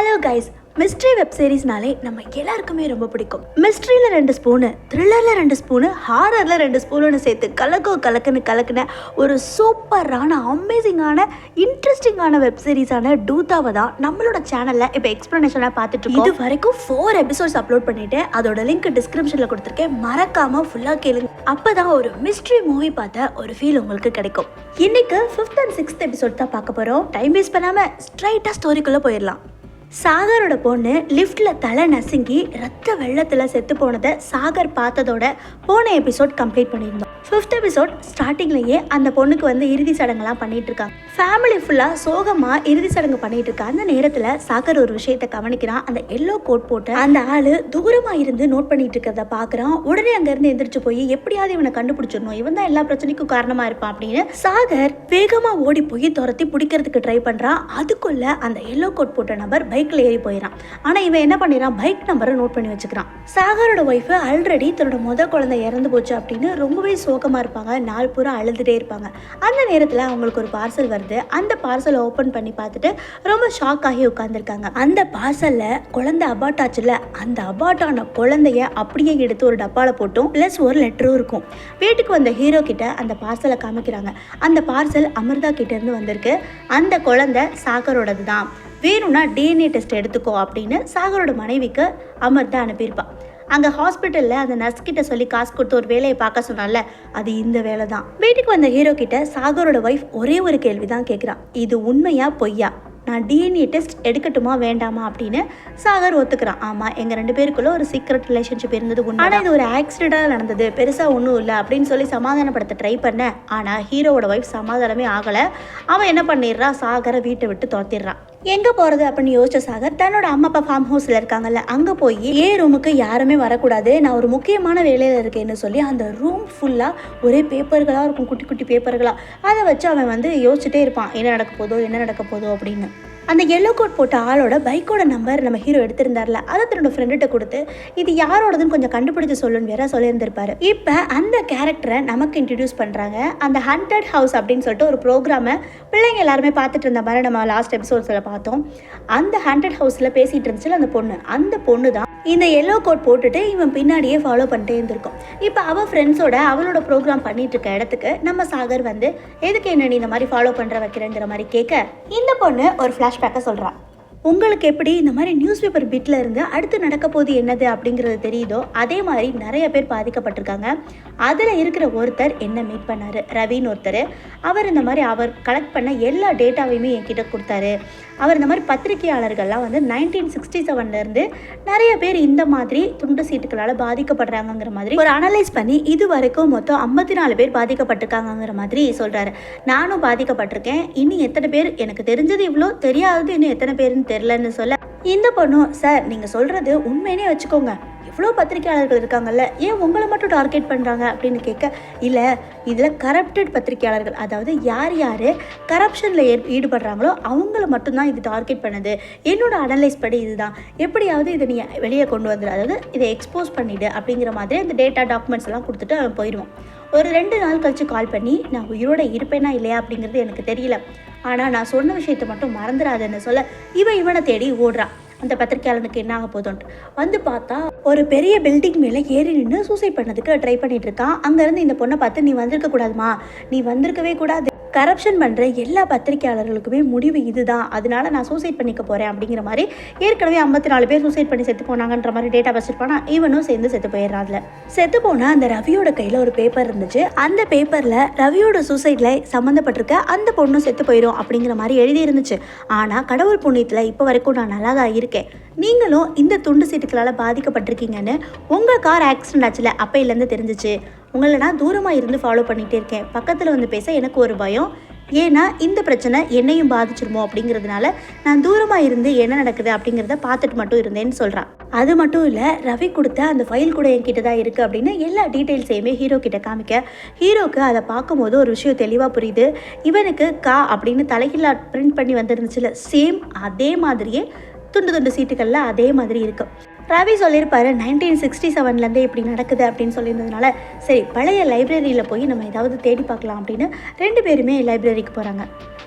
Hello guys, mystery web சீரிஸ்னாலே நம்ம எல்லாருக்குமே ரொம்ப பிடிக்கும். மிஸ்ட்ரியில் 2 ஸ்பூனு, த்ரில்லரில் 2 ஸ்பூனு, ஹாரரில் 2 ஸ்பூனுன்னு சேர்த்து கலக்குன ஒரு சூப்பரான அமேசிங்கான இன்ட்ரெஸ்டிங்கான வெப் சீரிஸான டூத்தாவை தான் நம்மளோட சேனலில் இப்போ எக்ஸ்ப்ளனேஷனாக பார்த்துட்டு இருக்கோம். இது வரைக்கும் 4 எபிசோட்ஸ் அப்லோட் பண்ணிட்டு அதோட லிங்க் டிஸ்கிரிப்ஷனில் கொடுத்துருக்கேன். மறக்காமல் ஃபுல்லாக கேளுங்க. அப்போ தான் ஒரு மிஸ்ட்ரி மூவி பார்த்த ஒரு ஃபீல் உங்களுக்கு கிடைக்கும். இன்னைக்கு 5th and 6th எபிசோட் தான் பார்க்க போகிறோம். டைம் வேஸ்ட் பண்ணாமல் ஸ்ட்ரைட்டாக ஸ்டோரிக்குள்ளே போயிடலாம். சாகரோட பொண்ணு லிஃப்டில் தலை நசுங்கி ரத்த வெள்ளத்தில் செத்து போனதை சாகர் பார்த்ததோட போன எபிசோட் கம்ப்ளீட் பண்ணியிருந்தோம். 5th எபிசோட் ஸ்டார்டிங்லேயே அந்த பொண்ணுக்கு வந்து இறுதி சடங்கெல்லாம் பண்ணிட்டு இருக்காங்க. ஃபேமிலி ஃபுல்லாக சோகமாக இறுதி சடங்கு பண்ணிட்டு இருக்கா. அந்த நேரத்தில் சாகர் ஒரு விஷயத்தை கவனிக்கிறான். அந்த எல்லோ கோட் போட்டு அந்த ஆள் தூரமாக இருந்து நோட் பண்ணிட்டு இருக்கிறத பார்க்குறான். உடனே அங்கேருந்து எந்திரிச்சு போய் எப்படியாவது இவனை கண்டுபிடிச்சிடணும், இவன் தான் எல்லா பிரச்சனைக்கும் காரணமாக இருப்பான் அப்படின்னு சாகர் வேகமாக ஓடி போய் துரத்தி பிடிக்கிறதுக்கு ட்ரை பண்ணுறான். அதுக்குள்ள அந்த எல்லோ கோட் போட்ட நபர் பைக்கில் ஏறி போயிடறான். ஆனால் இவன் என்ன பண்ணிடுறான், பைக் நம்பரை நோட் பண்ணி வச்சுக்கிறான். சாகரோட ஒய்ஃபு ஆல்ரெடி தன்னோட முதல் குழந்தை இறந்து போச்சு அப்படின்னு ரொம்பவே சோகமாக இருப்பாங்க. நாள் பூரா அழுதுகிட்டே இருப்பாங்க. அந்த நேரத்தில் அவங்களுக்கு ஒரு பார்சல் வருது. அந்த பார்சலை ஓப்பன் பண்ணி பார்த்துட்டு ரொம்ப ஷாக் ஆகி உட்காந்துருக்காங்க. அந்த பார்சலில் குழந்தை அபார்ட் ஆச்சுல, அந்த அபார்ட்டான குழந்தைய அப்படியே எடுத்து ஒரு டப்பாவில் போட்டும் ப்ளஸ் ஒரு லெட்டரும் இருக்கும். வீட்டுக்கு வந்த ஹீரோ கிட்ட அந்த பார்சலை காமிக்கிறாங்க. அந்த பார்சல் அமிர்தா கிட்ட இருந்து வந்திருக்கு. அந்த குழந்தை சாகரோடது தான், வேணும்னா டிஎன்ஏ டெஸ்ட் எடுத்துக்கோ அப்படின்னு சாகரோட மனைவிக்கு அமிர்தா அனுப்பியிருப்பான். அங்கே ஹாஸ்பிட்டலில் அந்த நர்ஸ் கிட்ட சொல்லி காசு கொடுத்து ஒரு வேலையை பார்க்க சொன்னால, அது இந்த வேலை தான். வீட்டுக்கு வந்த ஹீரோ கிட்ட சாகரோட ஒய்ஃப் ஒரே ஒரு கேள்வி தான் கேட்குறான், இது உண்மையா பொய்யா, நான் டிஎன்ஏ டெஸ்ட் எடுக்கட்டுமா வேண்டாமா அப்படின்னு சாகர் ஒத்துக்கிறான். ஆமாம், எங்கள் 2 பேருக்குள்ள ஒரு சீக்ரெட் ரிலேஷன்ஷிப் இருந்தது உண்மை, ஆனால் இது ஒரு ஆக்சிடென்டாக நடந்தது, பெருசாக ஒன்றும் இல்லை அப்படின்னு சொல்லி சமாதானப்படுத்த ட்ரை பண்ணேன். ஆனால் ஹீரோவோட ஒய்ஃப் சமாதானமே ஆகலை. அவன் என்ன பண்ணிடுறான், சாகரை வீட்டை விட்டு துரத்திடுறான். எங்கே போகிறது அப்படின்னு யோசிச்ச சாகர் தன்னோட அம்மா அப்பா ஃபார்ம் ஹவுஸில் இருக்காங்கல்ல, அங்கே போய் ரூமுக்கு யாருமே வரக்கூடாது, நான் ஒரு முக்கியமான வேலையில் இருக்கேன்னு சொல்லி அந்த ரூம் ஃபுல்லாக ஒரே பேப்பர்களாக இருக்கும், குட்டி குட்டி பேப்பர்களாக. அதை வச்சு அவன் வந்து யோசிச்சுட்டே இருப்பான், என்ன நடக்க போதோ அப்படின்னு. அந்த எல்லோ கோட் போட்ட ஆளோட பைக்கோட நம்பர் நம்ம ஹீரோ எடுத்திருந்தார்ல, அதை தன்னோட ஃப்ரெண்டுகிட்ட கொடுத்து இது யாரோடதுன்னு கொஞ்சம் கண்டுபிடிச்சு சொல்லுன்னு வேற சொல்லியிருந்திருப்பாரு. இப்போ அந்த கேரக்டரை நமக்கு இன்ட்ரடியூஸ் பண்ணுறாங்க. அந்த ஹண்டட் ஹவுஸ் அப்படின்னு சொல்லிட்டு ஒரு ப்ரோக்ராமை பிள்ளைங்க எல்லாருமே பார்த்துட்டு இருந்த மாதிரி நம்ம லாஸ்ட் எபிசோட்ஸில் பார்த்தோம். அந்த ஹண்டட் ஹவுஸில் பேசிகிட்டு இருந்துச்சுல அந்த பொண்ணு தான் இந்த எல்லோ கோட் போட்டுட்டு இவன் பின்னாடியே ஃபாலோ பண்ணிட்டே இருந்திருக்கும். இப்போ அவள் ஃப்ரெண்ட்ஸோட அவளோட ப்ரோக்ராம் பண்ணிட்டு இருக்க இடத்துக்கு நம்ம சாகர் வந்து எதுக்கு என்ன நீ இந்த மாதிரி ஃபாலோ பண்ணுற வைக்கிறேங்கிற மாதிரி கேட்க, இந்த பொண்ணு ஒரு ஃப்ளாஷ்பேக்கை சொல்கிறான். உங்களுக்கு எப்படி இந்த மாதிரி நியூஸ் பேப்பர் பிட்டில் இருந்து அடுத்து நடக்க போது என்னது அப்படிங்கிறது தெரியுதோ, அதே மாதிரி நிறைய பேர் பாதிக்கப்பட்டிருக்காங்க. அதில் இருக்கிற ஒருத்தர் என்ன மீட் பண்ணார், ரவின்னு ஒருத்தர். அவர் இந்த மாதிரி அவர் கலெக்ட் பண்ண எல்லா டேட்டாவையுமே என்கிட்ட கொடுத்தாரு. அவர் இந்த மாதிரி பத்திரிகையாளர்கள்லாம் வந்து 1967 நிறைய பேர் இந்த மாதிரி துண்டு சீட்டுகளால் பாதிக்கப்படுறாங்கிற மாதிரி ஒரு அனலைஸ் பண்ணி இது வரைக்கும் மொத்தம் 54 பேர் பாதிக்கப்பட்டிருக்காங்கிற மாதிரி சொல்கிறாரு. நானும் பாதிக்கப்பட்டிருக்கேன், இன்னும் எத்தனை பேர் எனக்கு தெரிஞ்சது இவ்வளோ, தெரியாதது இன்னும் எத்தனை பேருன்னு தெரிலன்னு சொல்ல, இந்த பொண்ணும் சார் நீங்கள் சொல்கிறது உண்மையினே வச்சுக்கோங்க, எவ்வளோ பத்திரிகையாளர்கள் இருக்காங்கல்ல, ஏன் உங்களை மட்டும் டார்கெட் பண்ணுறாங்க அப்படின்னு கேட்க, இல்லை இதில் கரப்டட் பத்திரிகையாளர்கள், அதாவது யார் கரப்ஷனில் ஈடுபடுறாங்களோ அவங்கள மட்டும்தான் இது டார்கெட் பண்ணுது, என்னோட அனலைஸ் படி இதுதான், எப்படியாவது இதை நீ வெளியே கொண்டு வந்துடு, அதாவது இதை எக்ஸ்போஸ் பண்ணிவிடு அப்படிங்கிற மாதிரி அந்த டேட்டா டாக்குமெண்ட்ஸ் எல்லாம் கொடுத்துட்டு அவன் போயிடுவான். ஒரு 2 நாள் கழித்து கால் பண்ணி நான் உயிரோட இருப்பேனா இல்லையா அப்படிங்கிறது எனக்கு தெரியல, ஆனால் நான் சொன்ன விஷயத்தை மட்டும் மறந்துடாதுன்னு சொல்ல இவனை தேடி ஓடுறான். அந்த பத்திரிகையாளனுக்கு என்ன ஆக போதும்ட்டு வந்து பார்த்தா ஒரு பெரிய பில்டிங் மேலே ஏறி நின்று சூசைட் பண்ணதுக்கு ட்ரை பண்ணிட்டு இருக்கான். அங்கேருந்து இந்த பொண்ணை பார்த்து நீ வந்திருக்க கூடாதுமா, நீ வந்திருக்கவே கூடாது, கரப்ஷன் பண்ணுற எல்லா பத்திரிகையாளர்களுக்குமே முடிவு இதுதான், அதனால நான் சூசைட் பண்ணிக்க போகிறேன் அப்படிங்கிற மாதிரி ஏற்கனவே 54 பேர் சூசைட் பண்ணி செத்து போனாங்கன்ற மாதிரி டேட்டா வச்சுருப்பானா, இவனும் சேர்ந்து செத்து போயிடுறான். அதில் செத்து போனால் அந்த ரவியோட கையில் ஒரு பேப்பர் இருந்துச்சு. அந்த பேப்பரில் ரவியோட சூசைடில் சம்மந்தப்பட்டிருக்க அந்த பொண்ணும் செத்து போயிடும் அப்படிங்கிற மாதிரி எழுதி இருந்துச்சு. ஆனால் கடவுள் புண்ணியத்தில் இப்போ வரைக்கும் நான் நல்லா தான் இருக்கேன், நீங்களும் இந்த துண்டு சீட்டுகளால் பாதிக்கப்பட்டிருக்கீங்கன்னு உங்கள் கார் ஆக்சிடென்ட் ஆச்சுல அப்பையிலேருந்து தெரிஞ்சிச்சு. உங்களை நான் தூரமாக இருந்து ஃபாலோ பண்ணிகிட்டே இருக்கேன், பக்கத்தில் வந்து பேச எனக்கு ஒரு பயம், ஏன்னா இந்த பிரச்சனை என்னையும் பாதிச்சிருமோ அப்படிங்கிறதுனால நான் தூரமாக இருந்து என்ன நடக்குது அப்படிங்கிறத பார்த்துட்டு மட்டும் இருந்தேன்னு சொல்கிறான். அது மட்டும் இல்லை, ரவி கொடுத்த அந்த ஃபைல் கூட என்கிட்ட தான் இருக்குது அப்படின்னு எல்லா டீட்டெயில்ஸையுமே ஹீரோ கிட்ட காமிக்க, ஹீரோக்கு அதை பார்க்கும்போது ஒரு விஷயம் தெளிவாக புரியுது. இவனுக்கு அப்படின்னு தலைகீழா பிரிண்ட் பண்ணி வந்துருந்துச்சுல, சேம் அதே மாதிரியே துண்டு சீட்டுகளில் அதே மாதிரி இருக்குது. ரவி சொல்லியிருப்பாரு 1967லேருந்தே இப்படி நடக்குது அப்படின்னு சொல்லியிருந்ததுனால சரி பழைய லைப்ரரியில் போய் நம்ம ஏதாவது தேடி பார்க்கலாம் அப்படின்னு 2 பேருமே லைப்ரரிக்கு போகிறாங்க.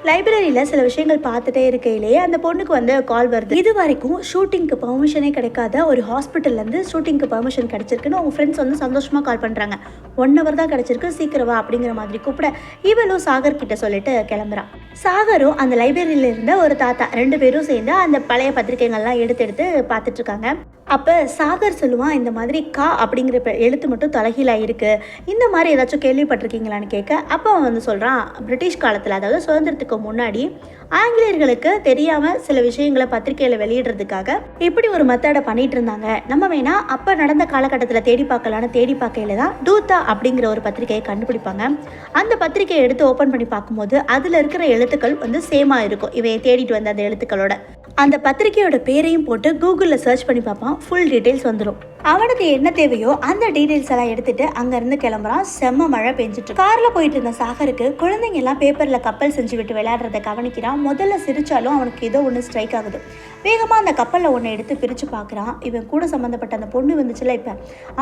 லைப்ரரியில் சில விஷயங்கள் பார்த்துட்டே இருக்கையிலேயே அந்த பொண்ணுக்கு வந்து கால் வருது. இது வரைக்கும் ஷூட்டிங்க்கு பர்மிஷனே கிடைக்காத ஒரு ஹாஸ்பிட்டல்லேருந்து ஷூட்டிங்க்கு பர்மிஷன் கிடச்சிருக்குன்னு அவங்க ஃப்ரெண்ட்ஸ் வந்து சந்தோஷமாக கால் பண்ணுறாங்க. 1 hour தான் கிடச்சிருக்கு, சீக்கிரவா அப்படிங்கிற மாதிரி கூப்பிட இவளும் சாகர் கிட்ட சொல்லிட்டு கிளம்புறான். சாகரும் அந்த லைப்ரரியில் இருந்த ஒரு தாத்தா 2 பேரும் சேர்ந்து அந்த பழைய பத்திரிகைகள்லாம் எடுத்து பார்த்துட்டு இருக்காங்க. அப்போ சாகர் சொல்லுவான், இந்த மாதிரி கா அப்படிங்கிற எழுத்து மட்டும் தலைகீழாக இருக்குது, இந்த மாதிரி ஏதாச்சும் கேள்விப்பட்டிருக்கீங்களான்னு கேட்க அப்போ அவன் வந்து சொல்கிறான், பிரிட்டிஷ் காலத்தில் அதாவது சுதந்திரத்துக்கு முன்னாடி ஆங்கிலேயர்களுக்கு தெரியாமல் சில விஷயங்களை பத்திரிகையில் வெளியிடுறதுக்காக இப்படி ஒரு மெத்தடை பண்ணிட்டு இருந்தாங்க. நம்ம வேணா அப்போ நடந்த காலகட்டத்தில் தேடி பார்க்கையில தான் டூத்தா அப்படிங்கிற ஒரு பத்திரிகையை கண்டுபிடிப்பாங்க. அந்த பத்திரிகையை எடுத்து ஓப்பன் பண்ணி பார்க்கும்போது அதில் இருக்கிற எழுத்துக்கள் வந்து சேமாக இருக்கும். இவன் தேடிட்டு வந்த அந்த எழுத்துக்களோட அந்த பத்திரிகையோட பேரையும் போட்டு கூகுளில் சர்ச் பண்ணி பார்ப்பான். ஃபுல் டீட்டெயில்ஸ் வந்துடும். அவனுக்கு என்ன தேவையோ அந்த டீட்டெயில்ஸ் எல்லாம் எடுத்துட்டு அங்கேருந்து கிளம்புறான். செம்ம மழை பெஞ்சிட்டு காரில் போயிட்டு இருந்த சாகருக்கு குழந்தைங்க எல்லாம் பேப்பரில் கப்பல் செஞ்சு விட்டு விளையாடுறத கவனிக்கிறான். முதல்ல சிரிச்சாலும் அவனுக்கு ஏதோ ஒன்று ஸ்ட்ரைக் ஆகுது. வேகமாக அந்த கப்பலில் ஒன்று எடுத்து பிரித்து பார்க்குறான். இவன் கூட சம்மந்தப்பட்ட அந்த பொண்ணு வந்துச்சுல, இப்போ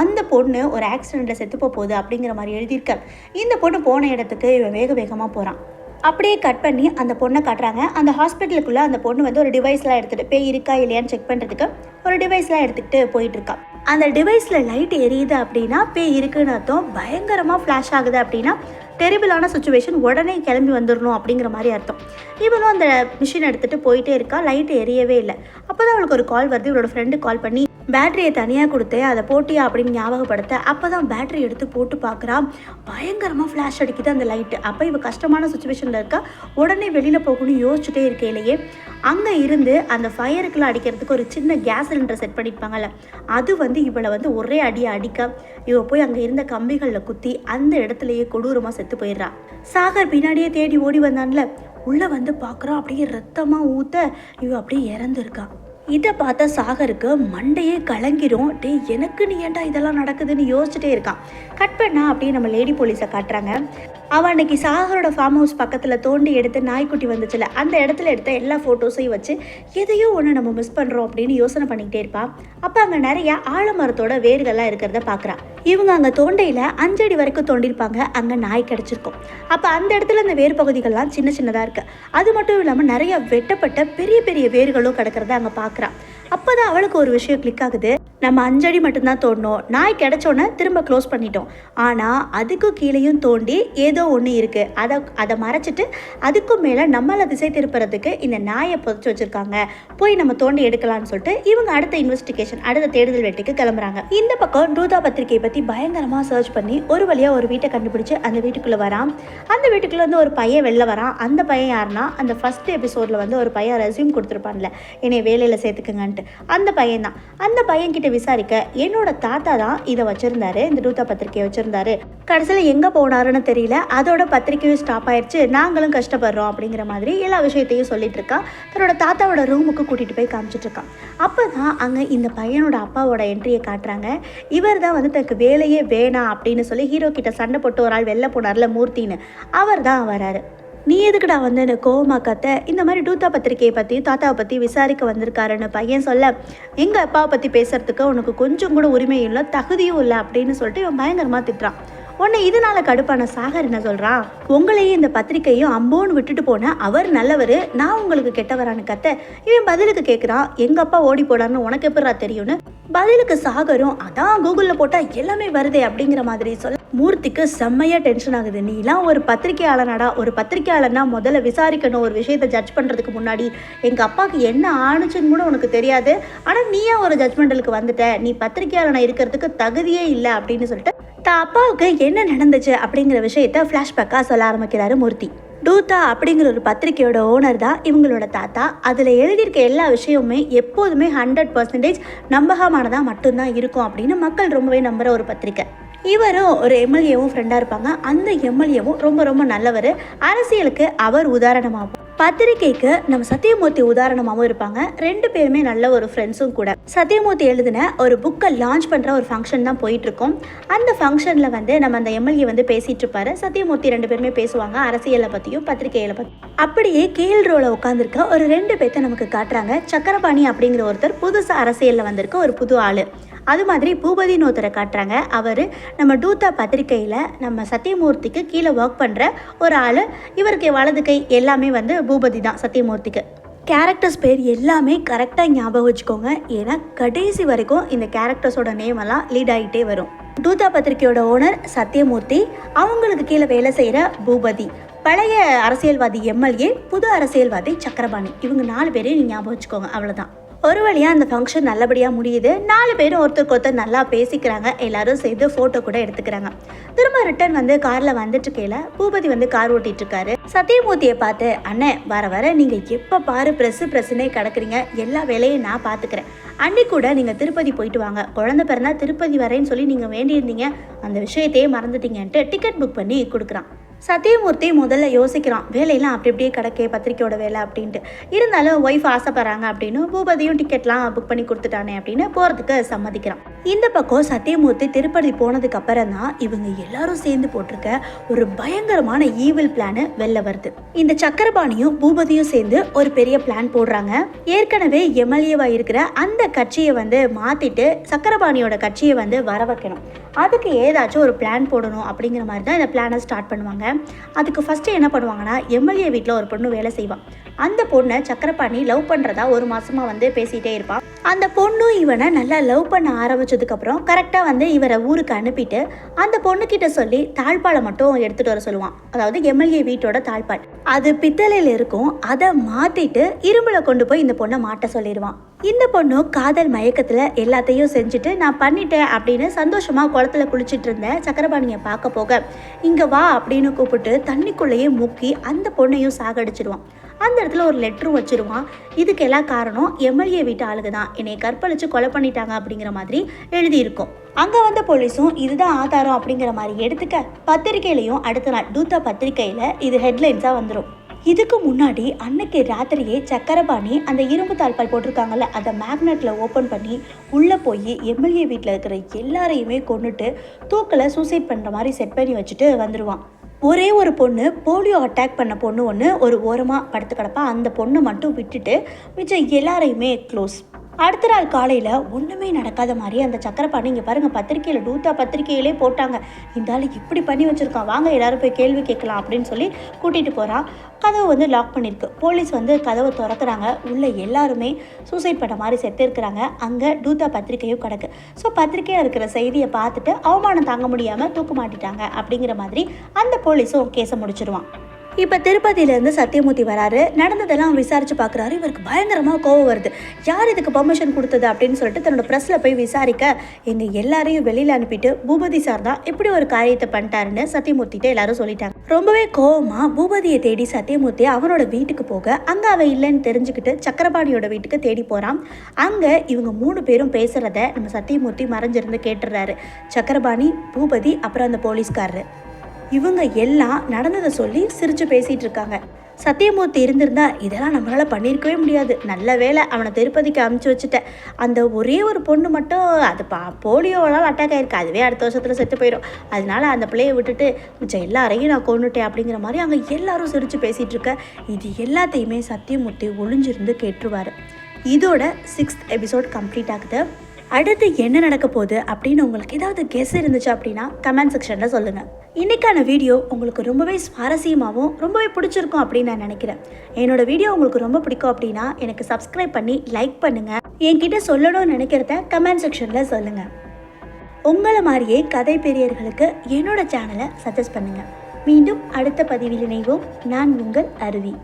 அந்த பொண்ணு ஒரு ஆக்சிடெண்ட்டில் செத்து போகுது அப்படிங்கிற மாதிரி எழுதியிருக்க. இந்த பொண்ணு போன இடத்துக்கு இவன் வேகமாக போகிறான். அப்படியே கட் பண்ணி அந்த பொண்ணை காட்டுறாங்க. அந்த ஹாஸ்பிட்டலுக்குள்ளே அந்த பொண்ணு வந்து ஒரு டிவைஸ்லாம் எடுத்துகிட்டு பேய் இருக்கா இல்லையான்னு செக் பண்ணுறதுக்கு ஒரு டிவைஸ்லாம் எடுத்துக்கிட்டு போயிட்டுருக்கா. அந்த டிவைஸில் லைட் எரியுது அப்படின்னா பேய் இருக்குன்னு அர்த்தம். பயங்கரமாக ஃப்ளாஷ் ஆகுது அப்படின்னா டெரிபிளான சுச்சுவேஷன், உடனே கிளம்பி வந்துடணும் அப்படிங்கிற மாதிரி அர்த்தம். இவனும் அந்த மிஷின் எடுத்துகிட்டு போயிட்டே இருக்கா. லைட்டு எரியவே இல்லை. அப்போ தான் அவளுக்கு ஒரு கால் வருது. இவளோட ஃப்ரெண்டு கால் பண்ணி பேட்டரியை தனியாக கொடுத்து அதை போட்டியா அப்படின்னு ஞாபகப்படுத்த அப்போ தான் பேட்டரி எடுத்து போட்டு பார்க்குறா. பயங்கரமாக ஃப்ளாஷ் அடிக்குது அந்த லைட்டு. அப்போ இவள் கஷ்டமான சுச்சுவேஷனில் இருக்கா. உடனே வெளியில் போகணும்னு யோசிச்சுட்டே இருக்கையிலேயே அங்கே இருந்து அந்த ஃபயருக்குலாம் அடிக்கிறதுக்கு ஒரு சின்ன கேஸ் சிலிண்டர் செட் பண்ணியிருப்பாங்கல்ல, அது வந்து இவளை வந்து ஒரே அடிக்க இவள் போய் அங்கே இருந்த கம்பிகளில் குத்தி அந்த இடத்துலையே கொடூரமாக செத்து போயிடுறா. சாகர் பின்னாடியே தேடி ஓடி வந்தான்ல, உள்ளே வந்து பார்க்குறான். அப்படியே ரத்தமாக ஊற்ற இவள் அப்படியே இறந்துருக்கான். இதை பார்த்தா சாகருக்கு மண்டையே கலங்கிரும். எனக்கு நீ ஏன்டா இதெல்லாம் நடக்குதுன்னு யோசிச்சுட்டே இருக்கான். கட் பண்ணா அப்படியே நம்ம லேடி போலீஸை காட்டுறாங்க. அவன் அன்னைக்கு சாகரோட ஃபார்ம் ஹவுஸ் பக்கத்தில் தோண்டி எடுத்து நாய்க்குட்டி வந்துச்சுல, அந்த இடத்துல எடுத்த எல்லா ஃபோட்டோஸையும் வச்சு எதையோ ஒன்று நம்ம மிஸ் பண்ணுறோம் அப்படின்னு யோசனை பண்ணிக்கிட்டே இருப்பான். அப்போ அங்கே நிறைய ஆலமரத்தோட வேர்கள்லாம் இருக்கிறத பார்க்குறான். இவங்க அங்கே தோண்டையில் 5 அடி வரைக்கும் தோண்டியிருப்பாங்க. அங்கே நாய் கிடச்சிருக்கும். அப்போ அந்த இடத்துல அந்த வேர் பகுதிகள்லாம் சின்னதாக இருக்குது. அது மட்டும் இல்லாமல் நிறைய வெட்டப்பட்ட பெரிய பெரிய வேர்களும் கிடக்கிறத அங்கே பார்க்குறான். அப்போ தான் அவளுக்கு ஒரு விஷயம் கிளிக் ஆகுது. நம்ம 5 அடி மட்டும்தான் தோண்டணும், நாய் கிடச்சோன்னே திரும்ப க்ளோஸ் பண்ணிட்டோம். ஆனால் அதுக்கும் கீழேயும் தோண்டி ஏதோ ஒன்று இருக்குது. அதை மறைச்சிட்டு அதுக்கும் மேலே நம்மளை திசை திருப்புறதுக்கு இந்த நாயை புதைச்சி வச்சுருக்காங்க. போய் நம்ம தோண்டி எடுக்கலாம்னு சொல்லிட்டு இவங்க அடுத்த இன்வெஸ்டிகேஷன், அடுத்த தேடுதல் வேட்டைக்கு கிளம்புறாங்க. இந்த பக்கம் டூதா பத்திரிகையை பற்றி பயங்கரமாக சர்ச் பண்ணி ஒரு வழியாக ஒரு வீட்டை கண்டுபிடிச்சு அந்த வீட்டுக்குள்ளே வரான். அந்த வீட்டுக்குள்ளே வந்து ஒரு பையன் வெளில வரான். அந்த பையன் யாருன்னா, அந்த ஃபர்ஸ்ட் எபிசோடில் வந்து ஒரு பையன் ரெஸ்யூம் கொடுத்துருப்பான்ல, என்னை வேலையில் சேர்த்துக்குங்கன்ட்டு, அந்த பையன் தான். அந்த பையன்கிட்ட விசாரிக்க என்னோட தாத்தா தான் இதை வச்சிருந்தாரு, இந்த டூதா பத்திரிகையை வச்சிருந்தாரு. கடைசியில் எங்கே போனாருன்னு தெரியல, அதோட பத்திரிக்கையும் ஸ்டாப் ஆயிடுச்சு, நாங்களும் கஷ்டப்படுறோம் அப்படிங்கிற மாதிரி எல்லா விஷயத்தையும் சொல்லிட்டு இருக்கா. தன்னோட தாத்தாவோட ரூமுக்கு கூட்டிகிட்டு போய் காமிச்சிட்டு இருக்கான். அப்போ தான் அங்கே இந்த பையனோட அப்பாவோட என்ட்ரியை காட்டுறாங்க. இவர் தான் வந்து தனக்கு வேலையே வேணாம் அப்படின்னு சொல்லி ஹீரோ கிட்ட சண்டை போட்டு ஒரு ஆள் வெளில போனார்ல மூர்த்தின்னு, அவர் தான் வராரு. நீ எதுக்குடா வந்து எனக்கு கோவமா கத்த, இந்த மாதிரி டூதா பத்திரிகையை பற்றி தாத்தாவை பற்றி விசாரிக்க வந்திருக்காருன்னு பையன் சொல்ல, எங்கள் அப்பாவை பற்றி பேசுறதுக்கு உனக்கு கொஞ்சம் கூட உரிமையும் இல்லை, தகுதியும் இல்லை அப்படின்னு சொல்லிட்டு இவன் பயங்கரமாக திட்டுறான். உன்னை இதனால கடுப்பான சாகர் என்ன சொல்கிறான், உங்களையும் இந்த பத்திரிக்கையும் அம்போன்னு விட்டுட்டு போன அவர் நல்லவர், நான் உங்களுக்கு கெட்டவரான்னு கத்த இவன் பதிலுக்கு கேட்குறான், எங்கள் அப்பா ஓடி போடான்னு உனக்கு எப்படா தெரியும்னு. பதிலுக்கு சாகரும் அதான் கூகுளில் போட்டால் எல்லாமே வருதே அப்படிங்கிற மாதிரி சொல்ல மூர்த்திக்கு செம்மையாக டென்ஷன் ஆகுது. நீலாம் ஒரு பத்திரிக்கையாளனாடா, ஒரு பத்திரிக்கையாளனா முதல்ல விசாரிக்கணும், ஒரு விஷயத்தை ஜட்ஜ் பண்ணுறதுக்கு முன்னாடி. எங்கள் அப்பாவுக்கு என்ன ஆணுச்சுன்னு கூட உனக்கு தெரியாது, ஆனால் நீயே ஒரு ஜட்ஜ்மெண்டலுக்கு வந்துட்ட, நீ பத்திரிக்கையாளனா இருக்கிறதுக்கு தகுதியே இல்லை அப்படின்னு சொல்லிட்டு தான் அப்பாவுக்கு என்ன நடந்துச்சு அப்படிங்கிற விஷயத்த ஃப்ளாஷ்பேக்காக சொல்ல ஆரம்பிக்கிறாரு மூர்த்தி. டூதா அப்படிங்கிற ஒரு பத்திரிகையோட ஓனர் தான் இவங்களோட தாத்தா. அதில் எழுதியிருக்க எல்லா விஷயமுமே எப்போதுமே 100% நம்பகமானதாக மட்டும்தான் இருக்கும் அப்படின்னு மக்கள் ரொம்பவே நம்புகிற ஒரு பத்திரிக்கை. இவரும் ஒரு எம்எல்ஏவும் ஃப்ரெண்டாக இருப்பாங்க. அந்த எம்எல்ஏவும் ரொம்ப ரொம்ப நல்லவர். அரசியலுக்கு அவர் உதாரணமாகும். பத்திரிக்கைக்கு நம்ம சத்தியமூர்த்தி உதாரணமாகவும் இருப்பாங்க. 2 பேருமே நல்ல ஒரு ஃப்ரெண்ட்ஸும் கூட. சத்தியமூர்த்தி எழுதின ஒரு புக்கை லான்ச் பண்ணுற ஒரு ஃபங்க்ஷன் தான் போயிட்டுருக்கோம். அந்த ஃபங்க்ஷனில் வந்து நம்ம அந்த எம்எல்ஏ வந்து பேசிகிட்டு இருப்பாரு. சத்தியமூர்த்தி 2 பேருமே பேசுவாங்க, அரசியலை பற்றியும் பத்திரிகைகளை பற்றி. அப்படியே கேஎல் ரோவில் உட்காந்துருக்க ஒரு 2 பேர்த்த நமக்கு காட்டுறாங்க. சக்கரபாணி அப்படிங்கிற ஒருத்தர் புதுசாக அரசியலில் வந்திருக்க ஒரு புது ஆள். அது மாதிரி பூபதின்னு ஒருத்தரை காட்டுறாங்க. அவர் நம்ம டூத்தா பத்திரிக்கையில் நம்ம சத்தியமூர்த்திக்கு கீழே ஒர்க் பண்ணுற ஒரு ஆள். இவருக்கு வலது கை எல்லாமே வந்து பூபதி தான் சத்தியமூர்த்திக்கு. கேரக்டர்ஸ் பேர் எல்லாமே கரெக்டாக ஞாபகம் வச்சுக்கோங்க. ஏன்னா கடைசி வரைக்கும் இந்த கேரக்டர்ஸோட நேம் எல்லாம் லீட் ஆகிட்டே வரும். டூத்தா பத்திரிக்கையோட ஓனர் சத்தியமூர்த்தி, அவங்களுக்கு கீழே வேலை செய்கிற பூபதி, பழைய அரசியல்வாதி எம்எல்ஏ, புது அரசியல்வாதி சக்கரபாணி. இவங்க 4 பேரையும் ஞாபகம் வச்சுக்கோங்க. அவ்வளோதான். ஒரு வழியாக அந்த ஃபங்க்ஷன் நல்லபடியாக முடியுது. 4 பேரும் ஒருத்தருக்கு ஒருத்தர் நல்லா பேசிக்கிறாங்க. எல்லாரும் சேர்ந்து ஃபோட்டோ கூட எடுத்துக்கிறாங்க. திரும்ப ரிட்டர்ன் வந்து காரில் வந்துட்டு இருக்கையில பூபதி வந்து கார் ஓட்டிகிட்டு இருக்காரு. சத்தியமூர்த்தியை பார்த்து, அண்ணே வர வர நீங்கள் எப்போ பாரு ப்ரெஸ்ஸுன்னே கிடக்குறீங்க, எல்லா வேலையும் நான் பார்த்துக்கிறேன். அன்னைக்கு கூட நீங்கள் திருப்பதி போயிட்டு வாங்க, குழந்தை பிறந்தா திருப்பதி வரேன்னு சொல்லி நீங்கள் வேண்டியிருந்தீங்க, அந்த விஷயத்தையே மறந்துட்டீங்கன்ட்டு டிக்கெட் புக் பண்ணி கொடுக்குறான். சத்தியமூர்த்தி முதல்ல யோசிக்கிறான், வேலையெல்லாம் அப்படி அப்படியே கிடக்கே பத்திரிக்கையோட வேலை அப்படின்ட்டு. இருந்தாலும் ஒய்ஃப் ஆசைப்படுறாங்க அப்படின்னு பூபதியும் டிக்கெட்லாம் புக் பண்ணி கொடுத்துட்டானே அப்படின்னு போகிறதுக்கு சம்மதிக்கிறான். இந்த பக்கம் சத்தியமூர்த்தி திருப்பதி போனதுக்கு அப்புறம் தான் இவங்க எல்லாரும் சேர்ந்து போட்டிருக்க ஒரு பயங்கரமான ஈவில் பிளான் வெளில வருது. இந்த சக்கரபாணியும் பூபதியும் சேர்ந்து ஒரு பெரிய பிளான் போடுறாங்க. ஏற்கனவே எம்எல்ஏவா இருக்கிற அந்த கட்சியை வந்து மாத்திட்டு சக்கரபாணியோட கட்சியை வந்து வர வைக்கணும். அதுக்கு ஏதாச்சும் ஒரு பிளான் போடணும் அப்படிங்கிற மாதிரி தான் இந்த பிளானை ஸ்டார்ட் பண்ணுவாங்க. அதுக்கு ஃபஸ்ட்டு என்ன பண்ணுவாங்கன்னா, எம்எல்ஏ வீட்டில் ஒரு பொண்ணு வேலை செய்வான். அந்த பொண்ணை சக்கரபாணி லவ் பண்ணுறதா 1 மாதமாக வந்து பேசிகிட்டே இருப்பான். அந்த பொண்ணும் இவனை நல்லா லவ் பண்ண ஆரம்பிச்சதுக்கப்புறம் கரெக்டாக வந்து இவரை ஊருக்கு அனுப்பிட்டு அந்த பொண்ணுக்கிட்ட சொல்லி தாழ்பாலை மட்டும் எடுத்துகிட்டு வர சொல்லுவான். அதாவது எம்எல்ஏ வீட்டோட தாழ்பால் அது பித்தளையில் இருக்கும். அதை மாற்றிட்டு இரும்பில் கொண்டு போய் இந்த பொண்ணை மாட்ட சொல்லிடுவான். இந்த பொண்ணு காதல் மயக்கத்தில் எல்லாத்தையும் செஞ்சுட்டு நான் பண்ணிட்டேன் அப்படின்னு சந்தோஷமாக குளத்துல குளிச்சுட்டு இருந்த சக்கரபாணியை பார்க்க போக, இங்கே வா அப்படின்னு கூப்பிட்டு தண்ணிக்குள்ளேயே முக்கி அந்த பொண்ணையும் சாகடிச்சிடுவான். அந்த இடத்துல ஒரு லெட்டரும் வச்சிருவான். இதுக்கெல்லாம் காரணம் எம்எல்ஏ வீட்டு ஆளுங்க தான், என்னை கற்பழிச்சு கொலை பண்ணிட்டாங்க அப்படிங்கிற மாதிரி எழுதியிருக்கும். அங்கே வந்த போலீஸும் இதுதான் ஆதாரம் அப்படிங்கிற மாதிரி எடுத்துக்க, பத்திரிகையிலையும் அடுத்த நாள் டூத்தா பத்திரிகையில் இது ஹெட்லைன்ஸாக வந்துடும். இதுக்கு முன்னாடி அன்னைக்கு ராத்திரியே சக்கரபாணி அந்த இரும்பு தாழ்பால் போட்டிருக்காங்கல்ல, அதை மேக்னெட்டில் ஓப்பன் பண்ணி உள்ளே போய் எம்எல்ஏ வீட்டில் இருக்கிற எல்லாரையுமே கொண்டுட்டு தூக்கில் சூசைட் பண்ணுற மாதிரி செட் பண்ணி வச்சுட்டு வந்துடுவான். ஒரே ஒரு பொண்ணு, போலியோ அட்டாக் பண்ண பொண்ணு ஒன்று ஒரு ஓரமாக படுத்து கிடப்பா. அந்த பொண்ணை மட்டும் விட்டுட்டு மிச்சம் எல்லாரையுமே க்ளோஸ். அடுத்த நாள் காலையில் ஒன்றுமே நடக்காத மாதிரி அந்த சக்கரபாணி, இங்கே பாருங்கள் பத்திரிக்கையில் டூத்தா பத்திரிக்கையிலே போட்டாங்க, இந்த ஆள் இப்படி பண்ணி வச்சுருக்கான், வாங்க எல்லாரும் போய் கேள்வி கேட்கலாம் அப்படின்னு சொல்லி கூட்டிகிட்டு போகிறான். கதவு வந்து லாக் பண்ணியிருக்கு. போலீஸ் வந்து கதவை திறக்கிறாங்க. உள்ளே எல்லாருமே சூசைட் பண்ண மாதிரி செத்து இருக்கிறாங்க. அங்கே டூத்தா பத்திரிக்கையும் கிடக்கு. ஸோ பத்திரிக்கையில் இருக்கிற செய்தியை பார்த்துட்டு அவமானம் தாங்க முடியாமல் தூக்க மாட்டிட்டாங்க அப்படிங்கிற மாதிரி அந்த போலீஸும் கேஸை முடிச்சிடுவான். இப்போ திருப்பதியிலேருந்து சத்தியமூர்த்தி வராரு. நடந்ததெல்லாம் விசாரித்து பார்க்குறாரு. இவருக்கு பயங்கரமாக கோவம் வருது. யார் இதுக்கு பர்மிஷன் கொடுத்தது அப்படின்னு சொல்லிட்டு தன்னோட ப்ரெஸ்ஸில் போய் விசாரிக்க, எங்கள் எல்லாரையும் வெளியில் அனுப்பிட்டு பூபதி சார் தான் இப்படி ஒரு காரியத்தை பண்ணிட்டாருன்னு சத்தியமூர்த்திட்ட எல்லாரும் சொல்லிட்டாங்க. ரொம்பவே கோவமாக பூபதியை தேடி சத்தியமூர்த்தி அவனோட வீட்டுக்கு போக, அங்கே அவன் இல்லைன்னு தெரிஞ்சுக்கிட்டு சக்கரபாணியோட வீட்டுக்கு தேடி போகிறான். அங்கே இவங்க 3 பேரும் பேசுகிறத நம்ம சத்தியமூர்த்தி மறைஞ்சிருந்து கேட்டுடுறாரு. சக்கரபாணி, பூபதி, அப்புறம் அந்த போலீஸ்காரரு, இவங்க எல்லாம் நடந்ததை சொல்லி சிரித்து பேசிகிட்டு இருக்காங்க. சத்தியமூர்த்தி இருந்திருந்தா இதெல்லாம் நம்மளால் பண்ணியிருக்கவே முடியாது, நல்ல வேலை அவனை திருப்பதிக்கு அமுச்சு வச்சுட்டேன், அந்த ஒரே ஒரு பொண்ணு மட்டும் அது போலியோவால் அட்டாக் ஆகிருக்கு, அதுவே அடுத்த வருஷத்தில் செத்து போயிடும், அதனால அந்த பிள்ளையை விட்டுட்டு மிச்சம் எல்லாரையும் நான் கொண்டுட்டேன் அப்படிங்கிற மாதிரி அங்கே எல்லாரும் சிரித்து பேசிகிட்டு இருக்க. இது எல்லாத்தையுமே சத்தியமூர்த்தி ஒளிஞ்சிருந்து கேட்டுருவார். இதோட 6th எபிசோட் கம்ப்ளீட் ஆகுது. அடுத்து என்ன நடக்க போகுது அப்படின்னு உங்களுக்கு ஏதாவது கெஸ் இருந்துச்சு அப்படின்னா கமெண்ட் செக்ஷனில் சொல்லுங்கள். இன்றைக்கான வீடியோ உங்களுக்கு ரொம்பவே சுவாரஸ்யமாகவும் ரொம்பவே பிடிச்சிருக்கும் அப்படின்னு நான் நினைக்கிறேன். என்னோடய வீடியோ உங்களுக்கு ரொம்ப பிடிக்கும் அப்படின்னா எனக்கு சப்ஸ்கிரைப் பண்ணி லைக் பண்ணுங்கள். என்கிட்ட சொல்லணும்னு நினைக்கிறத கமெண்ட் செக்ஷனில் சொல்லுங்கள். உங்களை மாதிரியே கதை பிரியர்களுக்கு என்னோட சேனலை சஜஸ்ட் பண்ணுங்கள். மீண்டும் அடுத்த பதிவில் இணைவோம். நான் உங்கள் அருவி.